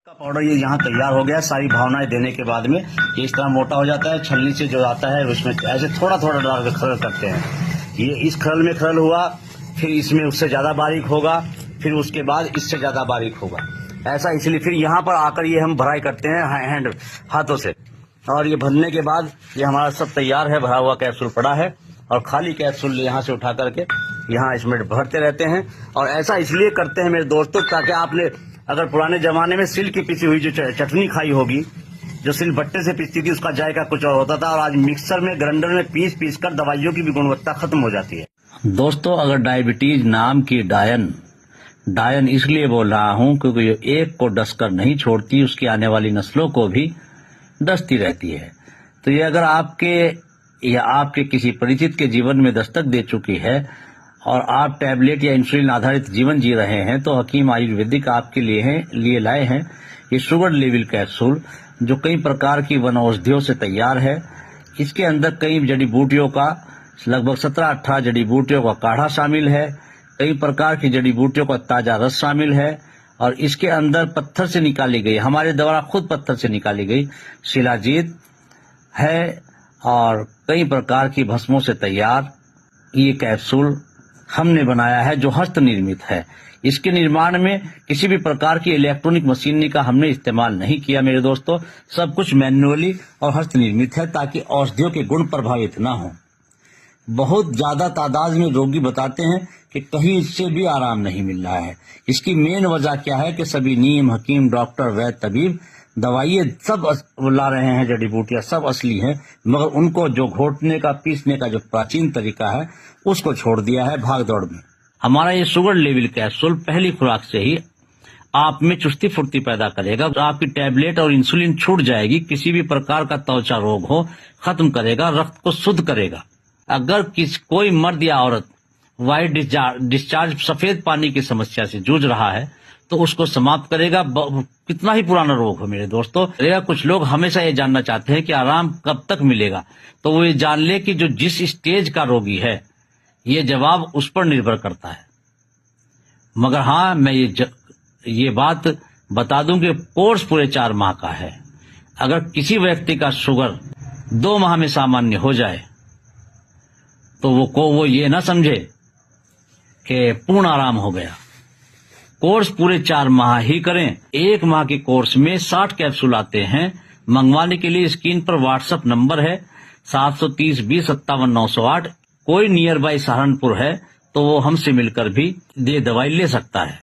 का पाउडर ये यहाँ तैयार हो गया। सारी भावनाएं देने के बाद में ये इस तरह मोटा हो जाता है। छलनी से जो आता है उसमें ऐसे थोड़ा थोड़ा डाल के खरल करते हैं। ये इस खरल में खरल हुआ, फिर इसमें उससे ज्यादा बारीक होगा, फिर उसके बाद इससे ज्यादा बारीक होगा। ऐसा इसलिए फिर यहाँ पर आकर ये हम भराई करते हैं हाथों से। और ये भरने के बाद ये हमारा सब तैयार है, भरा हुआ कैप्सूल पड़ा है और खाली कैप्सूल यहाँ से उठा करके यहाँ इसमें भरते रहते हैं। और ऐसा इसलिए करते हैं मेरे दोस्तों, ताकि आपने अगर पुराने जमाने में सिल की पिसी हुई जो चटनी खाई होगी, जो सिलबट्टे से पिसती थी, उसका जायका कुछ और होता था। और आज मिक्सर में, ग्राइंडर में पीस कर दवाइयों की भी गुणवत्ता खत्म हो जाती है। दोस्तों, अगर डायबिटीज नाम की डायन इसलिए बोल रहा हूँ क्योंकि एक को डसकर नहीं छोड़ती, उसकी आने वाली नस्लों को भी डसती रहती है। तो ये अगर आपके या आपके किसी परिचित के जीवन में दस्तक दे चुकी है और आप टैबलेट या इंसुलिन आधारित जीवन जी रहे हैं, तो हकीम आयुर्वेदिक आपके लिए लाए हैं ये शुगर लेवल कैप्सूल, जो कई प्रकार की वन औषधियों से तैयार है। इसके अंदर कई जड़ी बूटियों का, लगभग 17-18 जड़ी बूटियों का काढ़ा शामिल है, कई प्रकार की जड़ी बूटियों का ताजा रस शामिल है। और इसके अंदर पत्थर से निकाली गई, हमारे द्वारा खुद पत्थर से निकाली गई शिलाजीत है और कई प्रकार की भस्मों से तैयार ये कैप्सूल हमने बनाया है, जो हस्त निर्मित है। इसके निर्माण में किसी भी प्रकार की इलेक्ट्रॉनिक मशीनरी का हमने इस्तेमाल नहीं किया मेरे दोस्तों। सब कुछ मैन्युअली और हस्त निर्मित है, ताकि औषधियों के गुण प्रभावित ना हो। बहुत ज्यादा तादाद में रोगी बताते हैं कि कहीं इससे भी आराम नहीं मिल रहा है। इसकी मेन वजह क्या है कि सभी नीम, हकीम, डॉक्टर, वैद्य, तबीब दवाइयाँ सब ला रहे हैं, जड़ी बूटियां सब असली हैं, मगर उनको जो घोटने का, पीसने का जो प्राचीन तरीका है, उसको छोड़ दिया है भाग दौड़ में। हमारा ये शुगर लेवल कैप्सूल पहली खुराक से ही आप में चुस्ती फुर्ती पैदा करेगा। आपकी टैबलेट और इंसुलिन छूट जाएगी, किसी भी प्रकार का त्वचा रोग हो खत्म करेगा, रक्त को शुद्ध करेगा। अगर कोई मर्द या औरत वाइट डिस्चार्ज, सफेद पानी की समस्या से जूझ रहा है, तो उसको समाप्त करेगा। कितना ही पुराना रोग हो मेरे दोस्तों। कुछ लोग हमेशा ये जानना चाहते हैं कि आराम कब तक मिलेगा, तो वो ये जान ले कि जो जिस स्टेज का रोगी है, ये जवाब उस पर निर्भर करता है। मगर हाँ, मैं ये बात बता दूं कि कोर्स पूरे 4 माह का है। अगर किसी व्यक्ति का शुगर 2 माह में सामान्य हो जाए, तो वो ये ना समझे कि पूर्ण आराम हो गया। कोर्स पूरे 4 माह ही करें। 1 माह के कोर्स में 60 कैप्सूल आते हैं। मंगवाने के लिए स्क्रीन पर व्हाट्सएप नंबर है 730-20-57-908। कोई नियर बाई सहारनपुर है तो वो हमसे मिलकर भी दवाई ले सकता है।